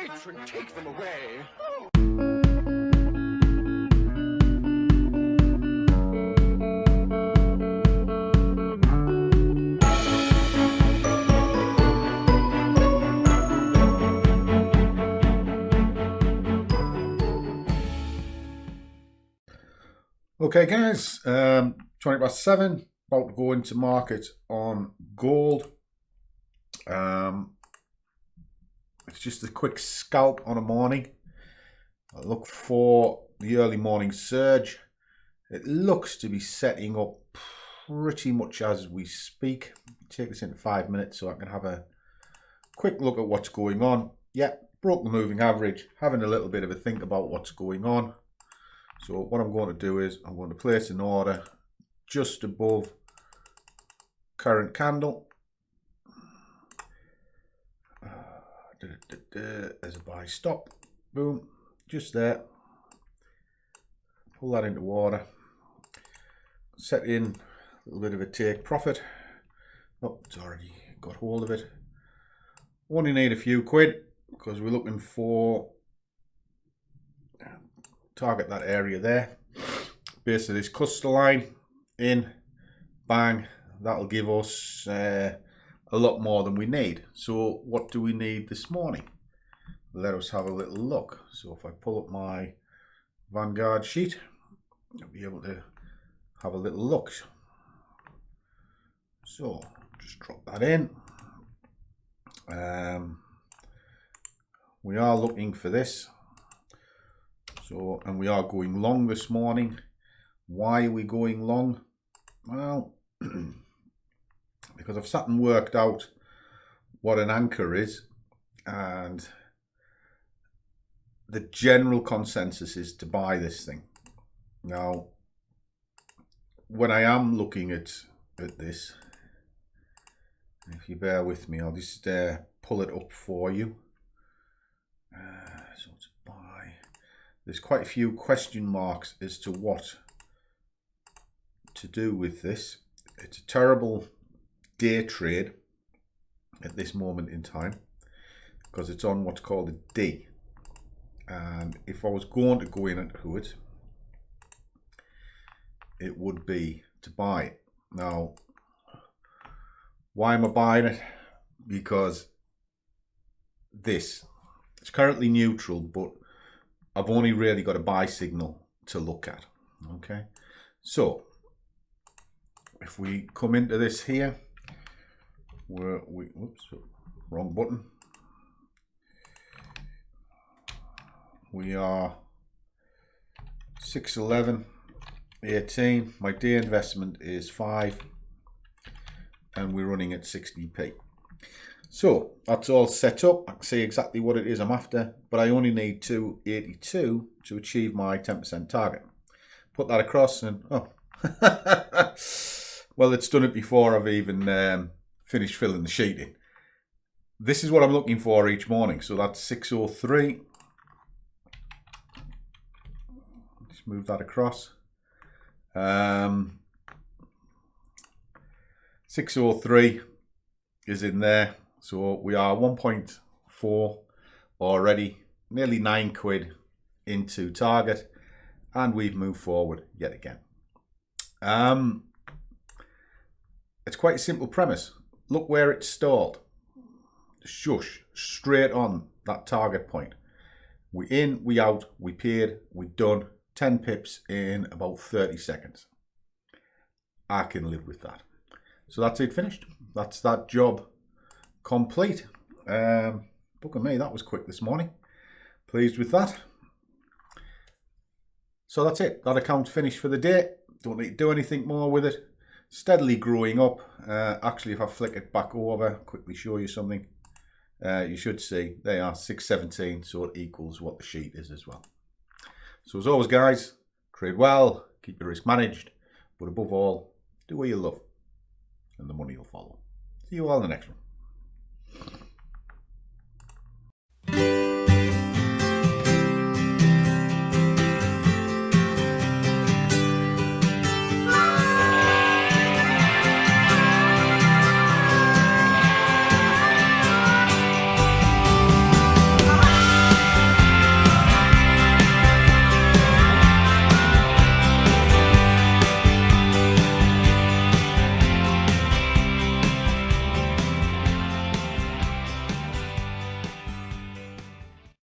Matron, take them away. Okay guys, 7:20, about to go into market on gold. It's just a quick scalp on a morning. I look for the early morning surge. It looks to be setting up pretty much as we speak. Take this into 5 minutes so I can have a quick look at what's going on. Yeah, broke the moving average, having a little bit of a think about what's going on. So what I'm going to do is I'm going to place an order just above current candle. As a buy stop, boom, just there. Pull that into order. Set in a little bit of a take profit. Oh, it's already got hold of it. Only need a few quid because we're looking for target that area there. Base of this cluster line in, bang, that'll give us a lot more than we need. So what do we need this morning? Let us have a little look. So if I pull up my Vanguard sheet, I'll be able to have a little look. So just drop that in. We are looking for this. So, and we are going long this morning. Why are we going long? Well, because I've sat and worked out what an anchor is, and the general consensus is to buy this thing. Now, when I am looking at this, if you bear with me, I'll just pull it up for you. So to buy, there's quite a few question marks as to what to do with this. It's a terrible day trade at this moment in time because it's on what's called a D. And if I was going to go in into it, it would be to buy it. Now, why am I buying it? Because it's currently neutral, but I've only really got a buy signal to look at. Okay, so if we come into this here, whoops, wrong button. We are 611.18. My day investment is 5, and we're running at 60p. So that's all set up. I can see exactly what it is I'm after, but I only need 282 to achieve my 10% target. Put that across and, oh, well, it's done it before I've even finished filling the sheet in. This is what I'm looking for each morning. So that's 603. Just move that across. 603 is in there. So we are 1.4 already, nearly 9 quid into target, and we've moved forward yet again. It's quite a simple premise. Look where it's stalled. Shush, straight on that target point. We in, we out, we paid, we done. 10 pips in about 30 seconds. I can live with that. So that's it, finished. That's that job complete. Look at me, that was quick this morning. Pleased with that. So that's it. That account's finished for the day. Don't need to do anything more with it. Steadily growing up. Actually, if I flick it back over, quickly show you something. You should see they are 617, so it equals what the sheet is as well. So as always, guys, trade well, keep your risk managed, but above all, do what you love, and the money will follow. See you all in the next one.